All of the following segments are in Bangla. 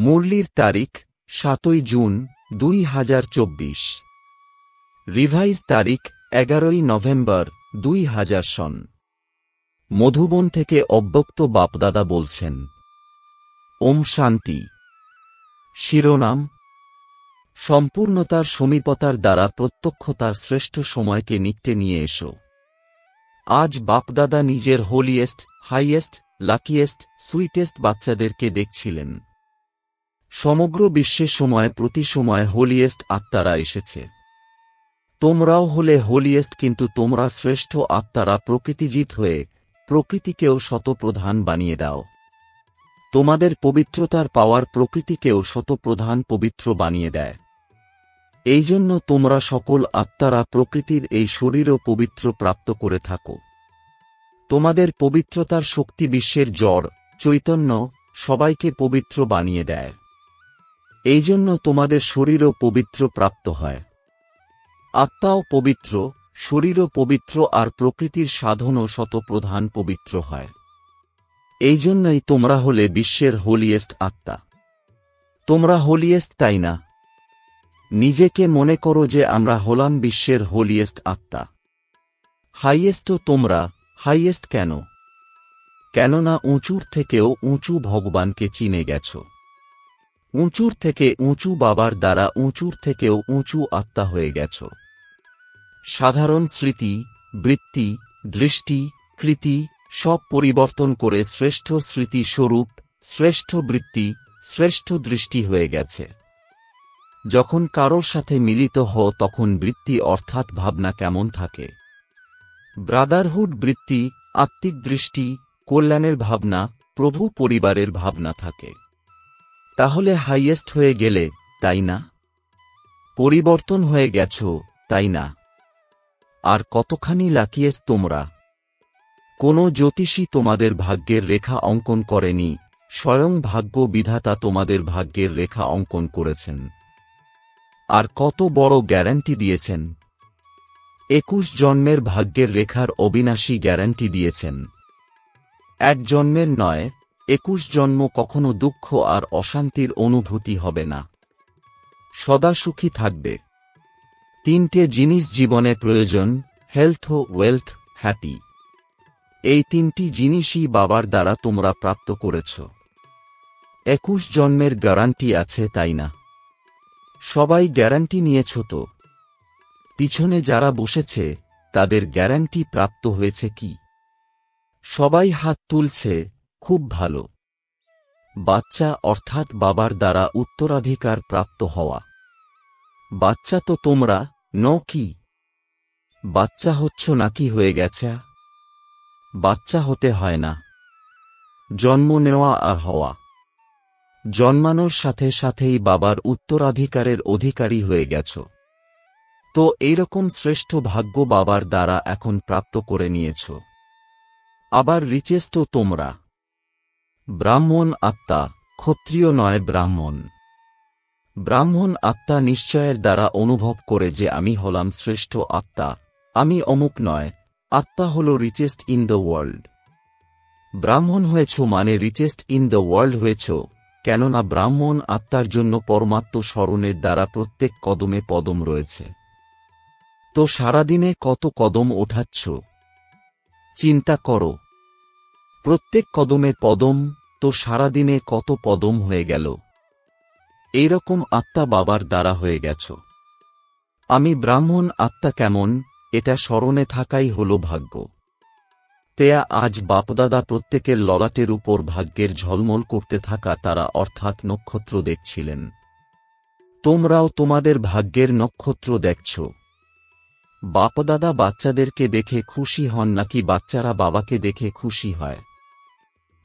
মুরলির তারিখ ৭ই জুন ২০২৪। রিভাইজ তারিখ ১১ই নভেম্বর ২০০০ সন। মধুবন থেকে অব্যক্ত বাপদাদা বলছেন। ওম শান্তি। শিরোনাম: সম্পূর্ণতার সমীপতার দ্বারা প্রত্যক্ষতার শ্রেষ্ঠ সময়কে নিকটে নিয়ে এসো। আজ বাপদাদা নিজের হোলিয়েস্ট, হাইয়েস্ট, লাকিয়েস্ট, সুইটেস্ট বাচ্চাদেরকে দেখছিলেন। সমগ্র বিশ্বে সময় প্রতি সময় হোলিয়েস্ট আত্মারা এসেছে। তোমরাও হলে হোলিয়েস্ট, কিন্তু তোমরা শ্রেষ্ঠ আত্মারা প্রকৃতিজিৎ হয়ে প্রকৃতিকেও শতপ্রধান বানিয়ে দাও। তোমাদের পবিত্রতার পাওয়ার প্রকৃতিকেও শতপ্রধান পবিত্র বানিয়ে দেয়। এই জন্য তোমরা সকল আত্মারা প্রকৃতির এই শরীরও পবিত্র প্রাপ্ত করে থাকো। তোমাদের পবিত্রতার শক্তি বিশ্বের জড় চৈতন্য সবাইকে পবিত্র বানিয়ে দেয়। এই জন্য তোমাদের শরীরও পবিত্র প্রাপ্ত হয়। আত্মাও পবিত্র, শরীরও পবিত্র, আর প্রকৃতির সাধনও শতপ্রধান পবিত্র হয়। এই জন্যই তোমরা হলে বিশ্বের হোলিয়েস্ট আত্মা। তোমরা হোলিয়েস্ট, তাই না? নিজেকে মনে করো যে আমরা হলাম বিশ্বের হোলিয়েস্ট আত্মা। হাইয়েস্টও তোমরা। হাইয়েস্ট কেন? কেননা উঁচুর থেকেও উঁচু ভগবানকে চিনে গেছ। উঁচুর থেকে উঁচু বাবার দ্বারা উঁচুর থেকেও উঁচু আত্মা হয়ে গেছ। সাধারণ স্মৃতি, বৃত্তি, দৃষ্টি, কৃতি সব পরিবর্তন করে শ্রেষ্ঠ স্মৃতি স্বরূপ, শ্রেষ্ঠ বৃত্তি, শ্রেষ্ঠ দৃষ্টি হয়ে গেছে। যখন কারোর সাথে মিলিত হও তখন বৃত্তি অর্থাৎ ভাবনা কেমন থাকে? ব্রাদারহুড বৃত্তি, আত্মিক দৃষ্টি, কল্যাণের ভাবনা, প্রভু পরিবারের ভাবনা থাকে। তাহলে হাইয়েস্ট হয়ে গেলে, তাই না? পরিবর্তন হয়ে গেছ, তাই না? আর কতখানি লাকিয়েস্ট তোমরা! কোনো জ্যোতিষী তোমাদের ভাগ্যের রেখা অঙ্কন করেনি, স্বয়ং ভাগ্য বিধাতা তোমাদের ভাগ্যের রেখা অঙ্কন করেছেন। আর কত বড় গ্যারান্টি দিয়েছেন! ২১ জন্মের ভাগ্যের রেখার অবিনাশী গ্যারান্টি দিয়েছেন। এক জন্মের নয়, ২১ জন্ম কখনো দুঃখ আর অশান্তির অনুভূতি হবে না। সদা সুখী থাকবে। ৩টে জিনিস জীবনে প্রয়োজন: হেলথ, ওয়েলথ, হ্যাপি। এই ৩টি জিনিসই বাবার দ্বারা তোমরা প্রাপ্ত করেছ। ২১ জন্মের গ্যারান্টি আছে, তাই না? সবাই গ্যারান্টি নিয়েছ তো? পিছনে যারা বসেছে তাদের গ্যারান্টি প্রাপ্ত হয়েছে কি? সবাই হাত তুলছে, খুব ভালো। বাচ্চা অর্থাৎ বাবার দ্বারা উত্তরাধিকার প্রাপ্ত হওয়া। বাচ্চা তো তোমরা ন কি? বাচ্চা হচ্ছ নাকি হয়ে গেছে? বাচ্চা হতে হয় না, জন্ম নেওয়া আর হওয়া। জন্মানোর সাথে সাথেই বাবার উত্তরাধিকারের অধিকারী হয়ে গেছ। তো এইরকম শ্রেষ্ঠ ভাগ্য বাবার দ্বারা এখন প্রাপ্ত করে নিয়েছ। আবার রিচেস্টও তোমরা। ব্রাহ্মণ আত্মা, ক্ষত্রিয় নয়, ব্রাহ্মণ। ব্রাহ্মণ আত্মা নিশ্চয়ের দ্বারা অনুভব করে যে আমি হলাম শ্রেষ্ঠ আত্মা, আমি অমুক নয়। আত্মা হল রিচেস্ট ইন দ্য ওয়ার্ল্ড। ব্রাহ্মণ হয়েছ মানে রিচেস্ট ইন দ্য ওয়ার্ল্ড হয়েছ, কেননা ব্রাহ্মণ আত্মার জন্য পরমাত্ম স্মরণের দ্বারা প্রত্যেক কদমে পদম রয়েছে। তো সারাদিনে কত কদম ওঠাচ্ছ? চিন্তা করো। প্রত্যেক কদমে পদম, তো সারাদিনে কত পদম হয়ে গেল। এইরকম আত্মা বাবার দ্বারা হয়ে গেছ। আমি ব্রাহ্মণ আত্মা কেমন, এটা স্মরণে থাকাই হল ভাগ্য। তেয়া আজ বাপদাদা প্রত্যেকের ললাটের উপর ভাগ্যের ঝলমল করতে থাকা তারা অর্থাৎ নক্ষত্র দেখছিলেন। তোমরাও তোমাদের ভাগ্যের নক্ষত্র দেখছ। বাপদাদা বাচ্চাদেরকে দেখে খুশি হন নাকি বাচ্চারা বাবাকে দেখে খুশি হয়?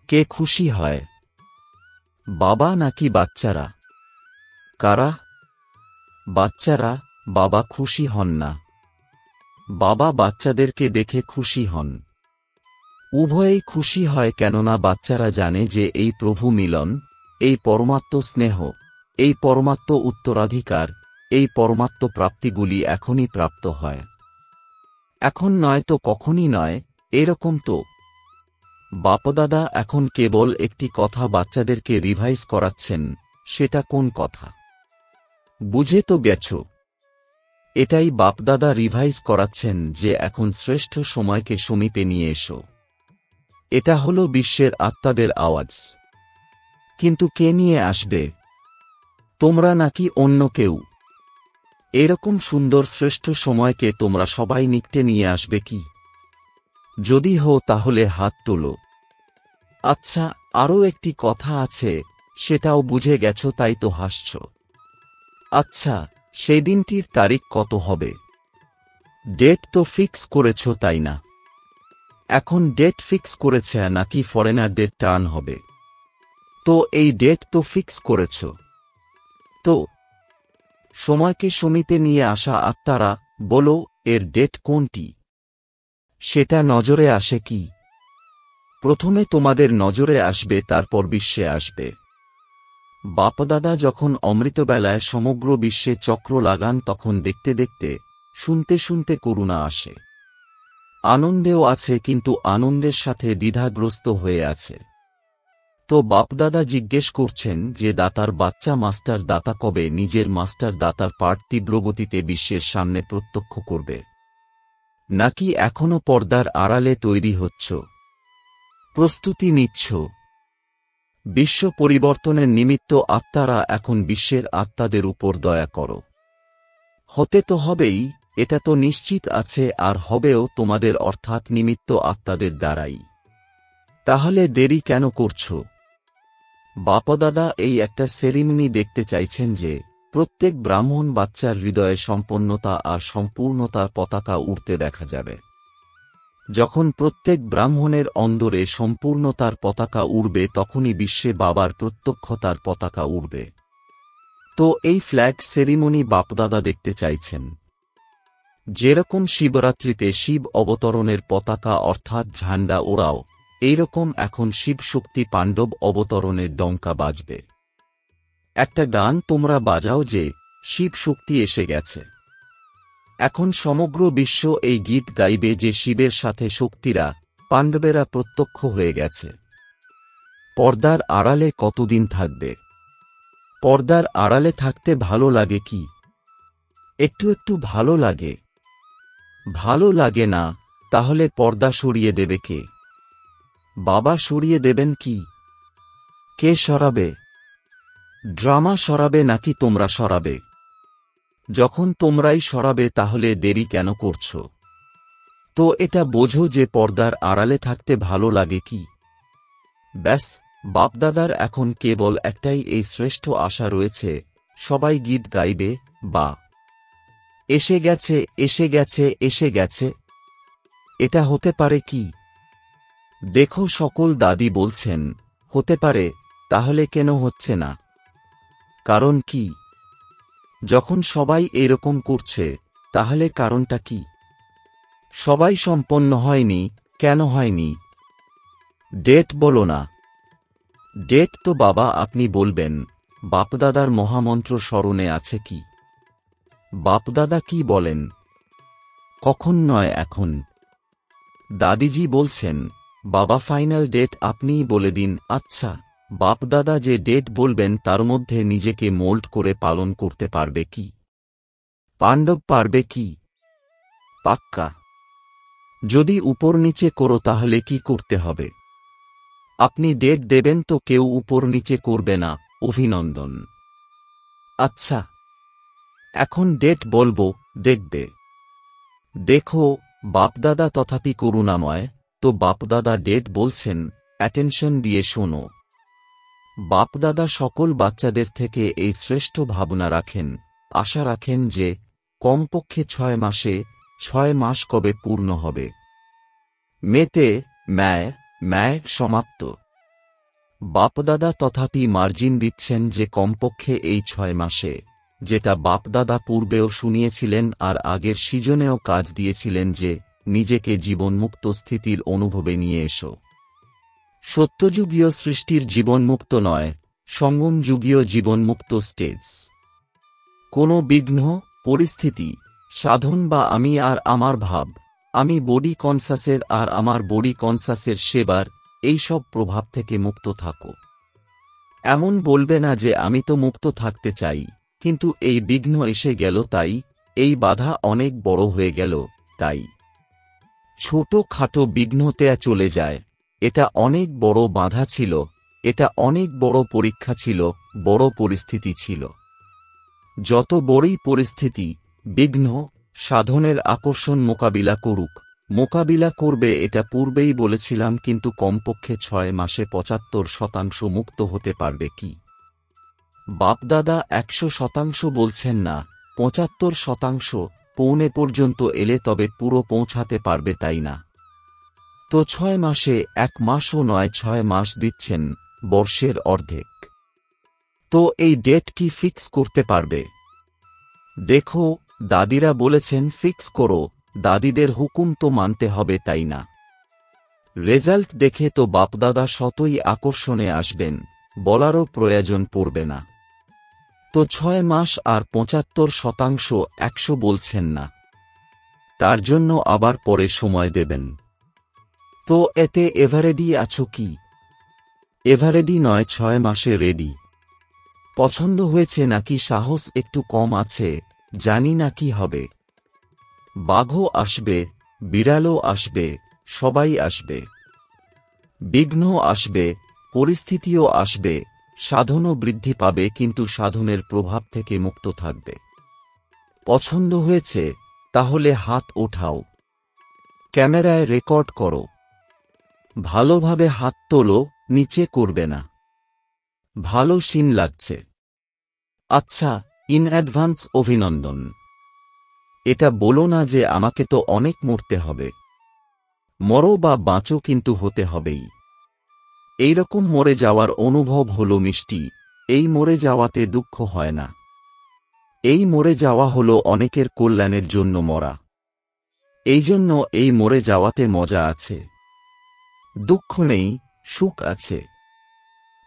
কে খুশি হয়, বাবা নাকি বাচ্চারা? কারা? বাচ্চারা। বাবা খুশি হন না। বাবা বাচ্চাদেরকে দেখে খুশি হন। উভয়েই খুশি হয়, কেননা বাচ্চারা জানে যে এই প্রভু মিলন, এই পরমাত্ম স্নেহ, এই পরমাত্ম উত্তরাধিকার, এই পরমাত্ম প্রাপ্তিগুলি এখনই প্রাপ্ত হয়। এখন নয় তো কখনই নয়, এরকম তো। বাপদাদা এখন কেবল একটি কথা বাচ্চাদেরকে রিভাইজ করাচ্ছেন, সেটা কোন কথা? বুঝে তো গেছ। এটাই বাপদাদা রিভাইজ করাচ্ছেন যে এখন শ্রেষ্ঠ সময়কে সমীপে নিয়ে এসো। এটা হলো বিশ্বের আত্মাদের আওয়াজ। কিন্তু কে নিয়ে আসবে? তোমরা নাকি অন্য কেউ? এরকম সুন্দর শ্রেষ্ঠ সময়কে তোমরা সবাই নিকটে নিয়ে আসবে কি? যদি হো তাহলে হাত তোলো। আচ্ছা, আরও একটি কথা আছে, সেটাও বুঝে গেছ তাই তো হাসছ। আচ্ছা, সেই দিনটির তারিখ কত হবে? ডেট তো ফিক্স করেছ তাই না? এখন ডেট ফিক্স করেছে নাকি ফরেনারদের টার্ন হবে? তো এই ডেট তো ফিক্স করেছ। তো সময়কে সমীপে নিয়ে আসা আত্মারা, বলো এর ডেট কোনটি? সেটা নজরে আসে কি? প্রথমে তোমাদের নজরে আসবে, তারপর বিশ্বে আসবে। বাপদাদা যখন অমৃতবেলায় সমগ্র বিশ্বে চক্র লাগান তখন দেখতে দেখতে, শুনতে শুনতে করুণা আসে। আনন্দেও আছে, কিন্তু আনন্দের সাথে দ্বিধাগ্রস্ত হয়ে আছে। তো বাপদাদা জিজ্ঞেস করছেন যে দাতার বাচ্চা মাস্টার দাতা কবে নিজের মাস্টার দাতার পাঠ তীব্রগতিতে বিশ্বের সামনে প্রত্যক্ষ করবে? নাকি এখনো পর্দার আড়ালে তৈরি হচ্ছ, প্রস্তুতি নিচ্ছ? বিশ্ব পরিবর্তনের নিমিত্ত আত্মারা এখন বিশ্বের আত্মাদের উপর দয়া করো। হতে তো হবেই, এটা তো নিশ্চিত আছে, আর হবেও তোমাদের অর্থাৎ নিমিত্ত আত্মাদের দ্বারাই। তাহলে দেরি কেন করছ? বাপদাদা এই একটা সেরিমনি দেখতে চাইছেন যে প্রত্যেক ব্রাহ্মণ বাচ্চার হৃদয়ে সম্পন্নতা আর সম্পূর্ণতার পতাকা উড়তে দেখা যাবে। যখন প্রত্যেক ব্রাহ্মণের অন্দরে সম্পূর্ণতার পতাকা উড়বে তখনই বিশ্বে বাবার প্রত্যক্ষতার পতাকা উড়বে। তো এই ফ্ল্যাগ সেরিমনি বাপদাদা দেখতে চাইছেন। যেরকম শিবরাত্রিতে শিব অবতরণের পতাকা অর্থাৎ ঝান্ডা ওড়াও, এইরকম এখন শিব শক্তি পাণ্ডব অবতরণের ডঙ্কা বাজবে। একটা গান তোমরা বাজাও যে শিব শক্তি এসে গেছে। এখন সমগ্র বিশ্ব এই গীত গাইবে যে শিবের সাথে শক্তিরা, পাণ্ডবেরা প্রত্যক্ষ হয়ে গেছে। পর্দার আড়ালে কতদিন থাকবে? পর্দার আড়ালে থাকতে ভালো লাগে কি? একটু একটু ভালো লাগে। ভালো লাগে না, তাহলে পর্দা সরিয়ে দেবে কে? বাবা সরিয়ে দেবেন কি? কে সরাবে? ড্রামা সরাবে নাকি তোমরা সরাবে? যখন তোমরাই সরাবে তাহলে দেরি কেন করছ? তো এটা বোঝো যে পর্দার আড়ালে থাকতে ভালো লাগে কি? ব্যাস, বাপদাদার এখন কেবল একটাই এই শ্রেষ্ঠ আশা রয়েছে, সবাই গীত গাইবে, বা এসে গেছে এসে গেছে এসে গেছে। এটা হতে পারে কি? দেখো সকল দাদি বলছেন হতে পারে, তাহলে কেন হচ্ছে না? কারণ কি? যখন সবাই এরকম করছে তাহলে কারণটা কি? সবাই সম্পন্ন হয়নি, কেন হয়নি? ডেট বলো না। ডেট তো বাবা আপনি বলবেন। বাপদাদার মহামন্ত্র স্মরণে আছে কি? বাপদাদা কি বলেন? কখন নয় এখন। দাদিজি বলছেন বাবা ফাইনাল ডেট আপনিই বলে দিন। আচ্ছা, বাপদাদা যে ডেট বলবেন তার মধ্যে নিজেকে মোল্ড করে পালন করতে পারবে কি? পাণ্ডব পারবে কি? পাক্কা। যদি উপর নিচে করো তাহলে কি করতে হবে? আপনি ডেট দেবেন তো কেউ উপর নিচে করবে না। অভিনন্দন। আচ্ছা, এখন ডেট বলবো, দেখবে। দেখো, বাপদাদা তথাপি করুণাময়, তো বাপদাদা ডেট বলছেন, অ্যাটেনশন দিয়ে শোনো। বাপদাদা সকল বাচ্চাদের থেকে এই শ্রেষ্ঠ ভাবনা রাখেন, আশা রাখেন যে কমপক্ষে 6 মাসে 6 মাস কবে পূর্ণ হবে। মেতে ম্যায় সমাপ্ত। বাপদাদা তথাপি মার্জিন দিচ্ছেন যে কমপক্ষে এই 6 মাসে, যেটা বাপদাদা পূর্বেও শুনিয়েছিলেন আর আগের সিজনেও কাজ দিয়েছিলেন, যে নিজেকে জীবনমুক্ত স্থিতির অনুভবে নিয়ে এসো। সত্যযুগীয় সৃষ্টির জীবনমুক্ত নয়, সঙ্গমযুগীয় জীবনমুক্ত স্টেজ। কোনো বিঘ্ন, পরিস্থিতি, সাধন বা আমি আর আমার ভাব, আমি বডি কনসাসের আর আমার বডি কনসাসের সেবার, এই সব প্রভাব থেকে মুক্ত থাকো। এমন বলবে না যে আমি তো মুক্ত থাকতে চাই, কিন্তু এই বিঘ্ন এসে গেল তাই, এই বাধা অনেক বড় হয়ে গেল তাই। ছোট খাটো বিঘ্নতে চলে যায়। এটা অনেক বড় বাধা ছিল, এটা অনেক বড় পরীক্ষা ছিল, বড় পরিস্থিতি ছিল। যত বড়ই পরিস্থিতি, বিঘ্ন, সাধনের আকর্ষণ মোকাবিলা করুক, মোকাবিলা করবে এটা পূর্বেই বলেছিলাম, কিন্তু কমপক্ষে 6 মাসে 75% মুক্ত হতে পারবে কি? বাপদাদা 100% বলছেন না, 75%, পৌনে পর্যন্ত এলে তবে পুরো পৌঁছাতে পারবে, তাই না? তো 6 মাসে 1 মাসও নয়, 6 মাস দিচ্ছেন, বর্ষের অর্ধেক। তো এই ডেট কি ফিক্স করতে পারবে? দেখো, দাদিরা বলেছেন ফিক্স করো, দাদিদের হুকুম তো মানতে হবে, তাই না? রেজাল্ট দেখে তো বাপদাদা শতই আকর্ষণে আসবেন, বলারও প্রয়োজন পড়বে না। তো 6 মাস আর 75%, 100 বলছেন না, তার জন্য আবার পরে সময় দেবেন। তো এতে এভারেডি আছো কি? এভারেডি নয়, 6 মাসে রেডি। পছন্দ হয়েছে নাকি সাহস একটু কম আছে, জানি না কি হবে। বাঘও আসবে, বিড়ালও আসবে, সবাই আসবে। বিঘ্ন আসবে, পরিস্থিতিও আসবে, সাধনও বৃদ্ধি পাবে, কিন্তু সাধনের প্রভাব থেকে মুক্ত থাকবে। পছন্দ হয়েছে? তাহলে হাত ওঠাও, ক্যামেরায় রেকর্ড করো, ভালোভাবে হাত তোলো, নিচে করবে না। ভালো সিন লাগছে? আচ্ছা, ইন অ্যাডভান্স অভিনন্দন। এটা বলো না যে আমাকে তো অনেক মরতে হবে। মরো বা বাঁচো, কিন্তু হতে হবেই। এইরকম মরে যাওয়ার অনুভব হলো মিষ্টি, এই মরে যাওয়াতে দুঃখ হয় না। এই মরে যাওয়া হলো অনেকের কল্যাণের জন্য মরা, এই জন্য এই মরে যাওয়াতে মজা আছে। দুঃখ নেই, সুখ আছে।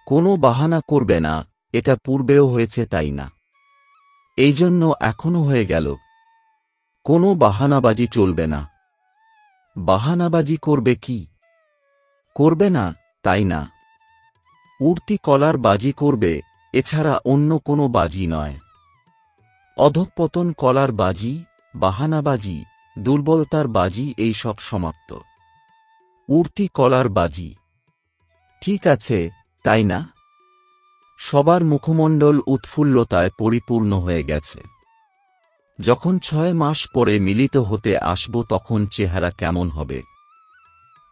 কোনো বাহানা করবে না, এটা পূর্বেও হয়েছে, তাই না? এই জন্য এখনো হয়ে গেল। কোনো বাহানাবাজি চলবে না। বাহানাবাজি করবে কি? করবে না, তাই না? উড়তি কলার বাজি করবে, এছাড়া অন্য কোনো বাজি নয়। অধঃপতন কলার বাজি, বাহানাবাজি, দুর্বলতার বাজি, এই সব সমাপ্ত। উড়তি কলার বাজি। ঠিক আছে, তাই না? সবার মুখমণ্ডল উৎফুল্লতায় পরিপূর্ণ হয়ে গেছে। যখন 6 মাস পরে মিলিত হতে আসব, তখন চেহারা কেমন হবে?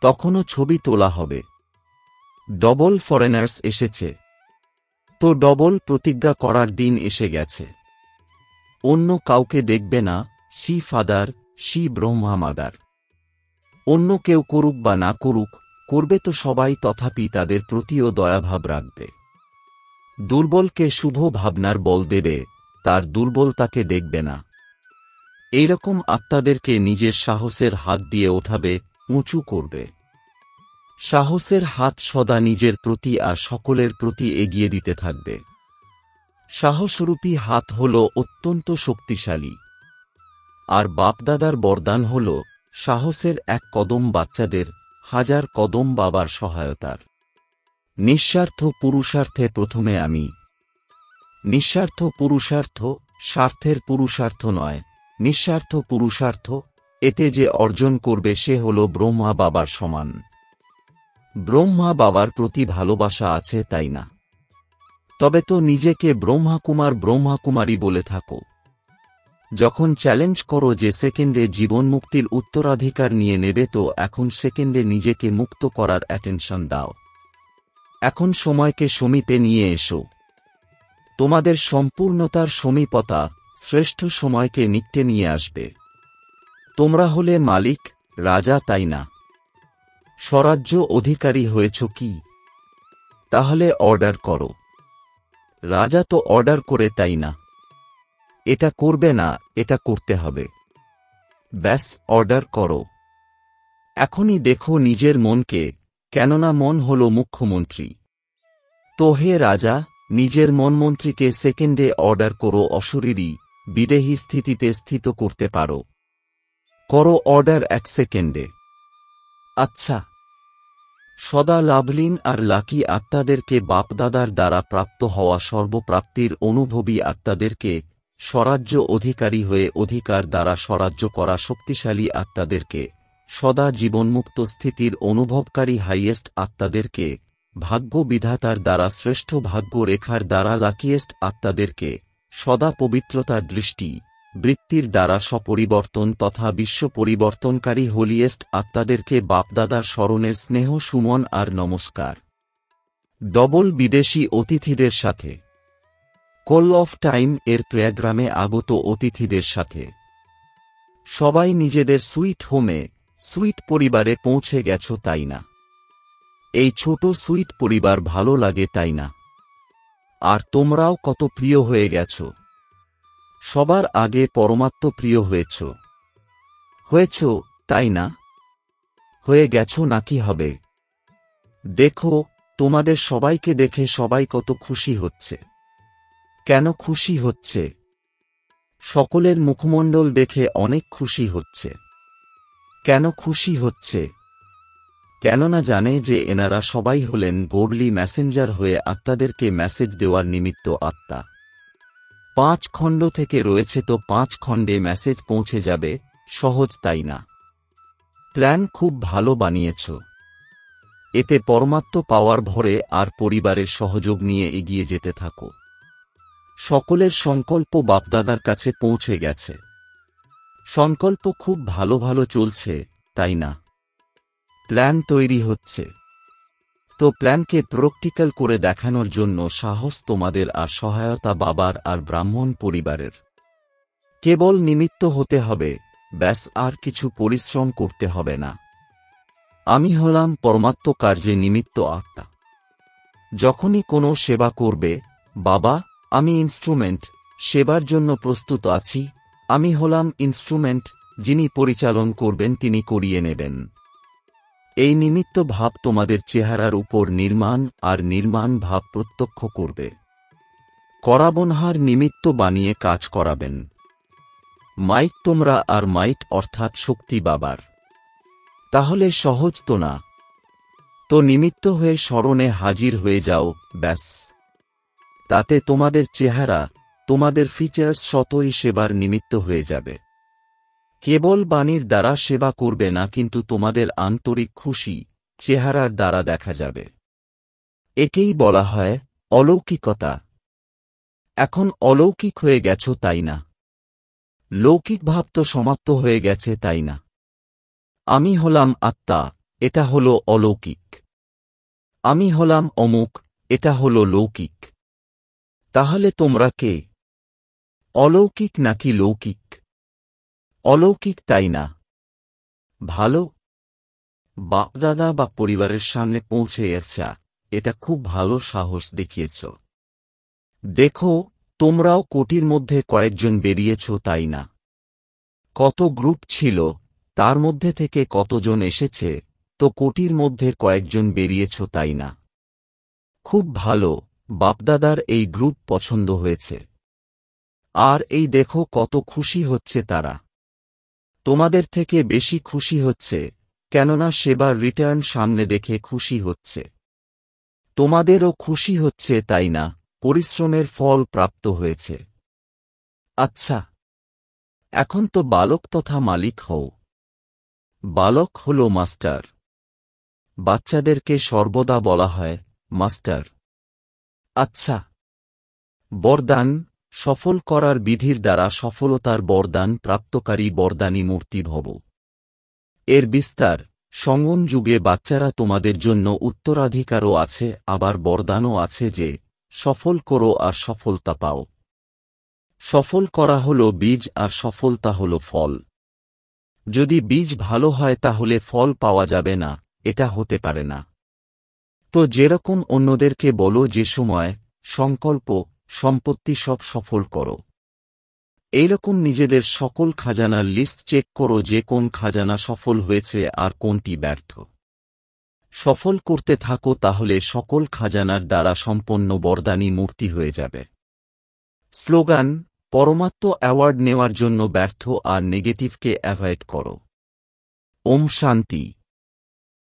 তখনও ছবি তোলা হবে। ডবল ফরেনার্স এসেছে, তো ডবল প্রতিজ্ঞা করার দিন এসে গেছে। অন্য কাউকে দেখবে না, see father, see Brahma mother. অন্য কেউ করুক বা না করুক, করবে তো সবাই, তথাপি তাদের প্রতিও দয়াভাব রাখবে। দুর্বলকে শুভ ভাবনার বল দেবে, তার দুর্বলতাকে দেখবে না। এইরকম আত্মাদেরকে নিজের সাহসের হাত দিয়ে ওঠাবে, উঁচু করবে। সাহসের হাত সদা নিজের প্রতি আর সকলের প্রতি এগিয়ে দিতে থাকবে। সাহসরূপী হাত হল অত্যন্ত শক্তিশালী। আর বাপদাদার বরদান হল সাহসের 1 কদম বাচ্চাদের, 1000 কদম বাবার সহায়তার। নিঃস্বার্থ পুরুষার্থে প্রথমে আমি। নিঃস্বার্থ পুরুষার্থ, স্বার্থের পুরুষার্থ নয়, নিঃস্বার্থ পুরুষার্থ। এতে যে অর্জন করবে সে হল ব্রহ্মা বাবার সমান। ব্রহ্মা বাবার প্রতি ভালোবাসা আছে, তাই না? তবে তো নিজেকে ব্রহ্মাকুমার, ব্রহ্মাকুমারী বলে থাকো। যখন চ্যালেঞ্জ করো যে সেকেন্ডে জীবন মুক্তির উত্তরাধিকার নিয়ে নেবে, তো এখন সেকেন্ডে নিজেকে মুক্ত করার অ্যাটেনশন দাও। এখন সময়কে সমীপে নিয়ে এসো। তোমাদের সম্পূর্ণতার সমীপতা শ্রেষ্ঠ সময়কে নিকটে নিয়ে আসবে। তোমরা হলে মালিক, রাজা, তাই না? স্বরাজ্য অধিকারী হয়েছ কি? তাহলে অর্ডার করো। রাজা তো অর্ডার করে, তাই না? এটা করবে না, এটা করতে হবে। ব্যাস, অর্ডার করো। এখনই দেখো নিজের মনকে, কেননা মন হল মুখ্যমন্ত্রী। তো হে রাজা, নিজের মনমন্ত্রীকে সেকেন্ডে অর্ডার করো, অশরীরী বিদেহী স্থিতিতে স্থিত করতে পারো। করো অর্ডার 1 সেকেন্ডে। আচ্ছা, সদা লাভলীন আর লাকি আত্মাদেরকে বাপদাদার দ্বারা প্রাপ্ত হওয়া সর্বপ্রাপ্তির অনুভবী আত্মাদেরকে, স্বরাজ্য অধিকারী হয়ে অধিকার দ্বারা স্বরাজ্য করা শক্তিশালী আত্মাদেরকে, সদা জীবনমুক্ত স্থিতির অনুভবকারী হাইয়েস্ট আত্মাদেরকে, ভাগ্য বিধাতার দ্বারা শ্রেষ্ঠ ভাগ্য রেখার দ্বারা লাকিয়েস্ট আত্মাদেরকে, সদা পবিত্রতার দৃষ্টি বৃত্তির দ্বারা স্বপরিবর্তন তথা বিশ্ব পরিবর্তনকারী হোলিয়েস্ট আত্মাদেরকে বাপদাদার স্মরণের স্নেহ সুমন আর নমস্কার। ডবল বিদেশি অতিথিদের সাথে কল অফ টাইম এর প্রোগ্রামে আগত অতিথিদের সাথে সবাই নিজেদের সুইট হোমে, সুইট পরিবারে পৌঁছে গেছো তাই না? এই ছোট সুইট পরিবার ভালো লাগে তাই না? আর তোমরাও কত প্রিয় হয়ে গেছো। সবার আগে পরমাত্ম প্রিয় হয়েছ তাই না? হয়ে গেছো নাকি হবে? দেখো, তোমাদের সবাইকে দেখে সবাই কত খুশি হচ্ছে। কেন খুশি হচ্ছে? সকলের মুখমণ্ডল দেখে অনেক খুশি হচ্ছে। কেন খুশি হচ্ছে? কেননা জানে যে এনারা সবাই হলেন গডলি মেসেঞ্জার হয়ে আত্মাদেরকে মেসেজ দেওয়ার নিমিত্ত আত্মা। 5 খণ্ড থেকে রয়েছে তো 5 খণ্ডে মেসেজ পৌঁছে যাবে, সহজ তাই না? প্ল্যান খুব ভালো বানিয়েছ। এতে পরমাত্ম পাওয়ার ভরে আর পরিবারের সহযোগ নিয়ে এগিয়ে যেতে থাকো। সকলের সংকল্প বাপদাদার কাছে পৌঁছে গেছে। সংকল্প খুব ভালো ভালো চলছে তাই না? প্ল্যান তৈরি হচ্ছে তো প্ল্যানকে প্র্যাকটিক্যাল করে দেখানোর জন্য সাহস তোমাদের আর সহায়তা বাবার আর ব্রাহ্মণ পরিবারের। কেবল নিমিত্ত হতে হবে, ব্যাস, আর কিছু পরিশ্রম করতে হবে না। আমি হলাম পরমাত্ম কার্যে নিমিত্ত আত্মা। যখনই কোনো সেবা করবে, বাবা আমি ইনস্ট্রুমেন্ট, সেবার জন্য প্রস্তুত আছি, আমি হলাম ইনস্ট্রুমেন্ট, যিনি পরিচালন করবেন তিনি করিয়ে নেবেন। এই নিমিত্ত ভাব তোমাদের চেহারার উপর নির্মাণ আর নির্মাণ ভাব প্রত্যক্ষ করবে। করাবনহার নিমিত্ত বানিয়ে কাজ করাবেন। মাইট তোমরা আর মাইট অর্থাৎ শক্তি বাবার। তাহলে সহজ তো না? তো নিমিত্ত হয়ে স্মরণে হাজির হয়ে যাও, ব্যাস। তাতে তোমাদের চেহারা, তোমাদের ফিচার্স স্বতই সেবার নিমিত্ত হয়ে যাবে। কেবল বাণীর দ্বারা সেবা করবে না, কিন্তু তোমাদের আন্তরিক খুশি চেহারার দ্বারা দেখা যাবে। একেই বলা হয় অলৌকিকতা। এখন অলৌকিক হয়ে গেছো তাই না? লৌকিক ভাব তো সমাপ্ত হয়ে গেছে তাই না? আমি হলাম আত্মা, এটা হলো অলৌকিক। আমি হলাম অমুক, এটা হলো লৌকিক। তাহলে তোমরা কে? অলৌকিক নাকি লৌকিক? অলৌকিক তাই না? ভালো। বাপদাদা বা পরিবারের সামনে পৌঁছে গেছে, এটা খুব ভালো সাহস দেখিয়েছ। দেখো, তোমরাও কোটির মধ্যে কয়েকজন বেরিয়েছ তাই না? কত গ্রুপ ছিল, তার মধ্যে থেকে কতজন এসেছে, তো কোটির মধ্যে কয়েকজন বেরিয়েছ তাই না? খুব ভালো, বাপদাদার এই গ্রুপ পছন্দ হয়েছে। আর এই দেখো কত খুশি হচ্ছে তারা। তোমাদের থেকে বেশি খুশি হচ্ছে, কেননা সেবার রিটার্ন সামনে দেখে খুশি হচ্ছে। তোমাদেরও খুশি হচ্ছে তাই না? পরিশ্রমের ফল প্রাপ্ত হয়েছে। আচ্ছা, এখন তো বালক তথা মালিক হও। বালক হল মাস্টার। বাচ্চাদেরকে সর্বদা বলা হয় মাস্টার। আচ্ছা, বরদান, সফল করার বিধির দ্বারা সফলতার বরদান প্রাপ্তকারী বরদানী মূর্তি ভব। এর বিস্তার, সঙ্গম যুগে বাচ্চারা তোমাদের জন্য উত্তরাধিকারও আছে, আবার বরদানও আছে যে সফল করো আর সফলতা পাও। সফল করা হল বীজ আর সফলতা হল ফল। যদি বীজ ভালো হয় তাহলে ফল পাওয়া যাবে না, এটা হতে পারে না। তো যেরকম অন্যদেরকে বলো যে সময়, সংকল্প, সম্পত্তি সব সফল করো, এইরকম নিজেদের সকল খাজানার লিস্ট চেক করো যে কোন খাজানা সফল হয়েছে আর কোনটি ব্যর্থ। সফল করতে থাকো, তাহলে সকল খাজানার দ্বারা সম্পন্ন বরদানী মূর্তি হয়ে যাবে। স্লোগান: পরমাত্ম অ্যাওয়ার্ড নেওয়ার জন্য ব্যর্থ আর নেগেটিভকে অ্যাভয়েড করো। ওম শান্তি।